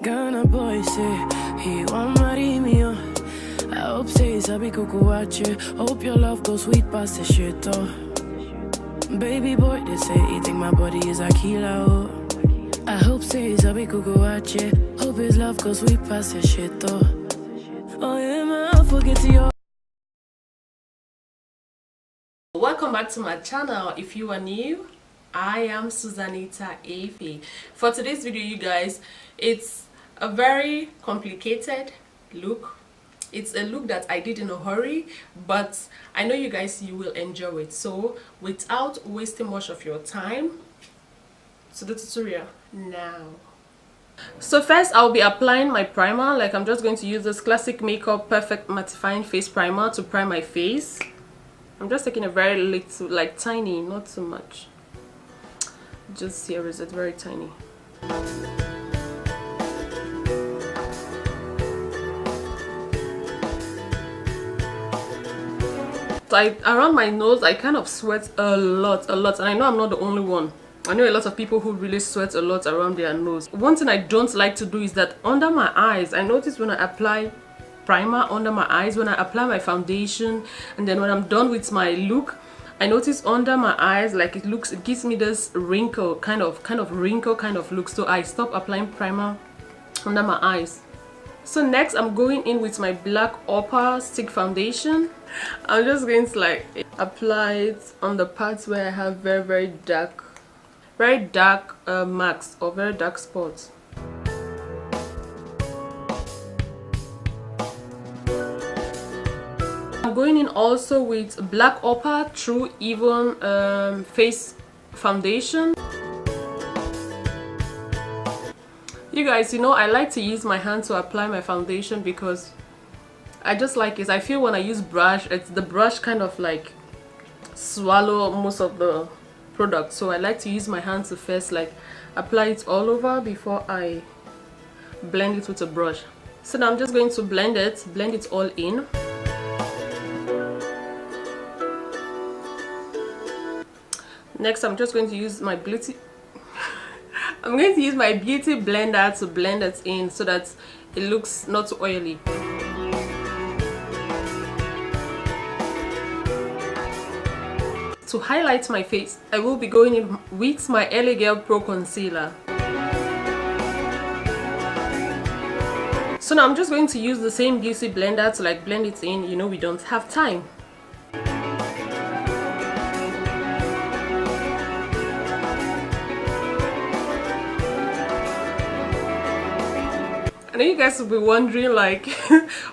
Ghana boy say he want marry me. I hope say it's a big watch. Hope your love goes sweet past the shit. Baby boy, they say he think my body is a killer. Oh. I hope say it's a big watch. Hope his love goes sweet past the shit. Oh yeah, man, forget your. Welcome back to my channel. If you are new, I am Susanita Efe. For today's video, you guys, it's a very complicated look. It's a look that I did in a hurry, but I know you guys, you will enjoy it. So without wasting much of your time, to the tutorial now. So first I'll be applying my primer. Like, I'm just going to use this Classic Makeup Perfect Mattifying Face Primer to prime my face. I'm just taking a very little, like tiny, not too much. Just here is it, very tiny. So around my nose, I kind of sweat a lot, and I know I'm not the only one. I know a lot of people who really sweat a lot around their nose. One thing I don't like to do is that under my eyes, I notice when I apply primer under my eyes, when I apply my foundation, and then when I'm done with my look, I notice under my eyes, like it gives me this wrinkle, kind of wrinkle kind of look. So I stop applying primer under my eyes. So next I'm going in with my black upper stick foundation. I'm just going to like apply it on the parts where I have very dark marks or very dark spots. I'm going in also with black upper True Even face foundation. You guys, you know, I like to use my hand to apply my foundation because I just like it. I feel when I use brush, the brush kind of like swallow most of the product. So I like to use my hand to first like apply it all over before I blend it with a brush. So now I'm just going to blend it all in. Next, I'm just going to use my beauty blender to blend it in so that it looks not too oily. To highlight my face, I will be going in with my LA Girl Pro Concealer. So now I'm just going to use the same beauty blender to like blend it in. You know, we don't have time. I know you guys will be wondering like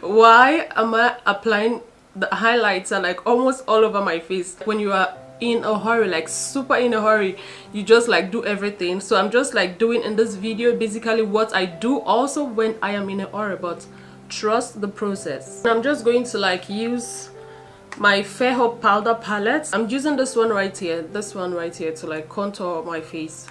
why am I applying the highlighter like almost all over my face. When you are in a hurry, like super in a hurry, you just like do everything. So I'm just like doing in this video basically what I do also when I am in a hurry, but trust the process. I'm just going to like use my Fair Hope powder palette. I'm using this one right here to like contour my face.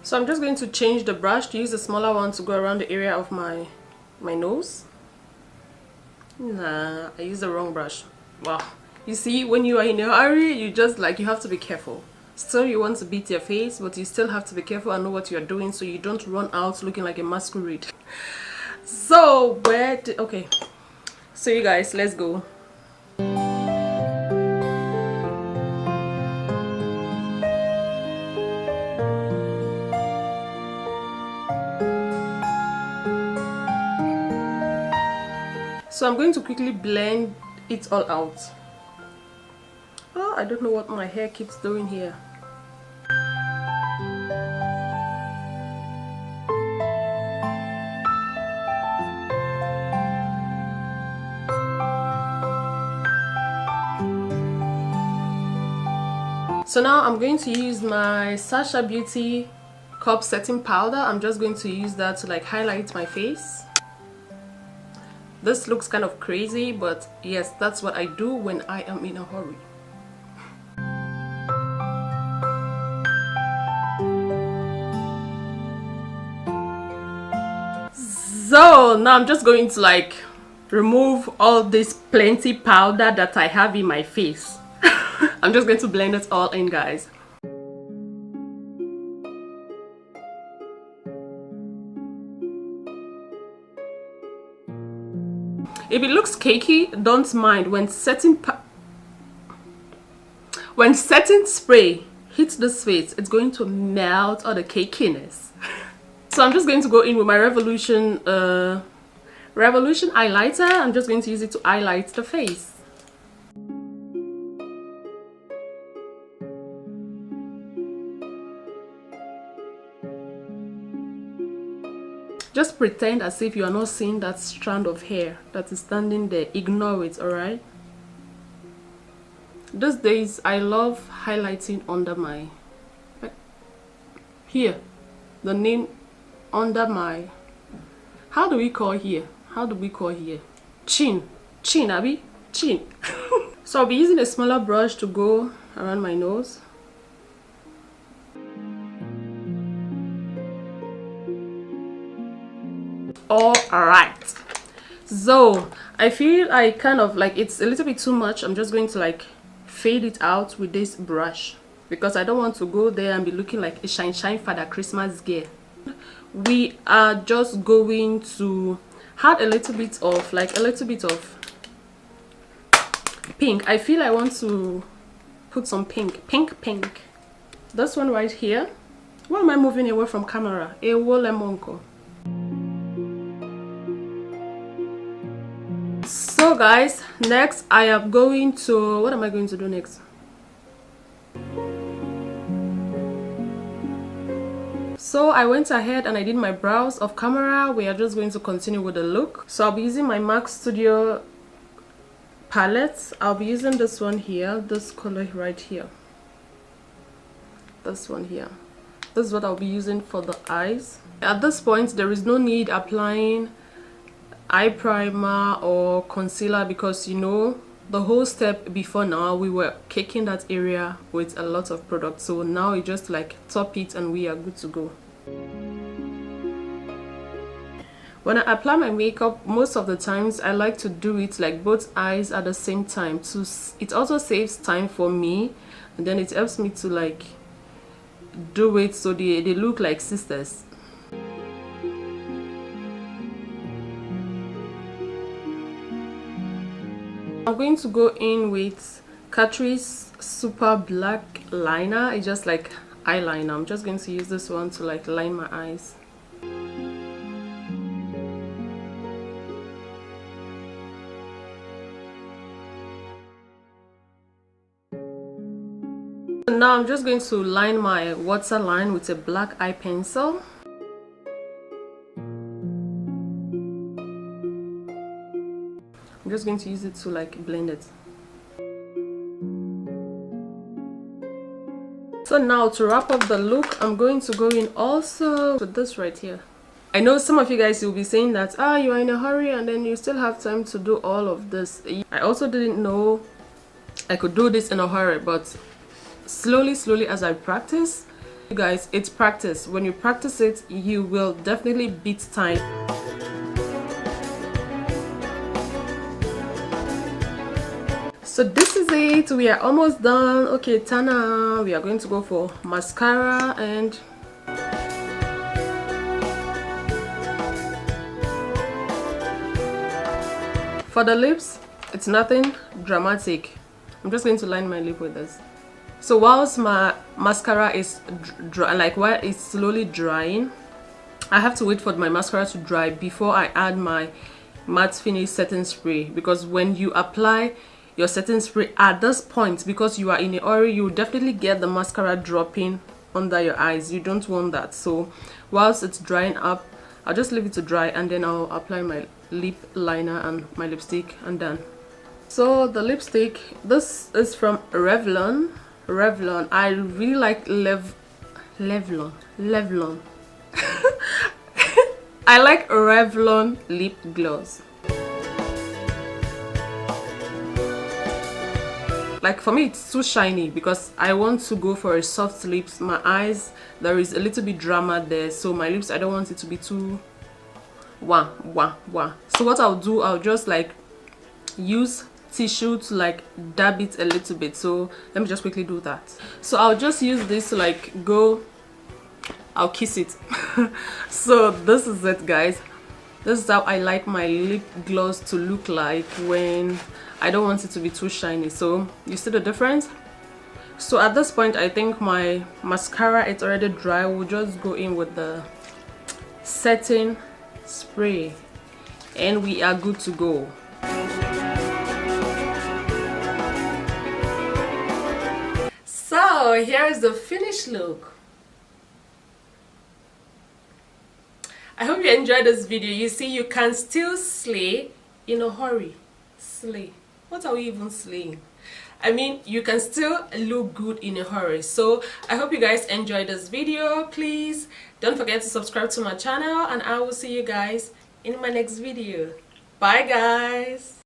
So I'm just going to change the brush to use a smaller one to go around the area of my nose. Nah, I used the wrong brush. Wow. You see, when you are in a hurry, you have to be careful. Still, you want to beat your face, but you still have to be careful and know what you're doing so you don't run out looking like a masquerade. So, okay. So you guys, let's go. So I'm going to quickly blend it all out. Oh, I don't know what my hair keeps doing here. So now I'm going to use my Sasha Beauty Cup Setting Powder. I'm just going to use that to like highlight my face. This looks kind of crazy, but yes, that's what I do when I am in a hurry. So now I'm just going to like remove all this plenty powder that I have in my face. I'm just going to blend it all in, guys. If it looks cakey, don't mind. When setting spray hits this face, it's going to melt all the cakiness. So I'm just going to go in with my Revolution highlighter. I'm just going to use it to highlight the face. Just pretend as if you are not seeing that strand of hair that is standing there. Ignore it, alright? These days, I love highlighting under my... here. The name under my... how do we call here? How do we call here? Chin. Chin, Abby? Chin. So I'll be using a smaller brush to go around my nose. Alright, so I feel I kind of like it's a little bit too much. I'm just going to like fade it out with this brush because I don't want to go there and be looking like a shine Father Christmas girl. We are just going to add a little bit of pink. I feel I want to put some pink. This one right here. Why am I moving away from camera? So guys, next I am going to, what am I going to do next? So I went ahead and I did my brows off camera. We are just going to continue with the look. So I'll be using my MAC Studio palette. I'll be using this one here, this color right here. This one here. This is what I'll be using for the eyes. At this point, there is no need applying eye primer or concealer because you know the whole step before now we were caking that area with a lot of product, so now you just like top it and we are good to go. When I apply my makeup, most of the times I like to do it like both eyes at the same time. So it also saves time for me, and then it helps me to like do it so they look like sisters. I'm going to go in with Catrice Super Black Liner. It's just like eyeliner. I'm just going to use this one to like line my eyes. Now I'm just going to line my waterline with a black eye pencil. I'm just going to use it to like blend it. So now to wrap up the look, I'm going to go in also with this right here. I know some of you guys will be saying that you are in a hurry and then you still have time to do all of this. I also didn't know I could do this in a hurry, but slowly as I practice, you guys, it's practice. When you practice it, you will definitely beat time. So this is it, we are almost done. Okay, Tana, we are going to go for mascara and for the lips, it's nothing dramatic. I'm just going to line my lip with this. So whilst my mascara is dry, like while it's slowly drying, I have to wait for my mascara to dry before I add my matte finish setting spray, because when you apply your setting spray at this point, because you are in a hurry, you definitely get the mascara dropping under your eyes. You don't want that. So whilst it's drying up, I'll just leave it to dry and then I'll apply my lip liner and my lipstick and done. So the lipstick, this is from Revlon. I really like Revlon. I like Revlon lip gloss. Like for me, it's too shiny because I want to go for a soft lips. My eyes, there is a little bit drama there, so my lips, I don't want it to be too wah. So So what I'll do, I'll just like use tissue to like dab it a little bit. So let me just quickly do that. So I'll just use this to like I'll kiss it. So this is it, guys. This is how I like my lip gloss to look like when I don't want it to be too shiny. So you see the difference? So at this point, I think my mascara, it's already dry. We'll just go in with the setting spray and we are good to go. So here is the finished look. I hope you enjoyed this video. You see, you can still slay in a hurry. Slay. What are we even slaying? I mean, you can still look good in a hurry. So I hope you guys enjoyed this video. Please don't forget to subscribe to my channel and I will see you guys in my next video. Bye guys.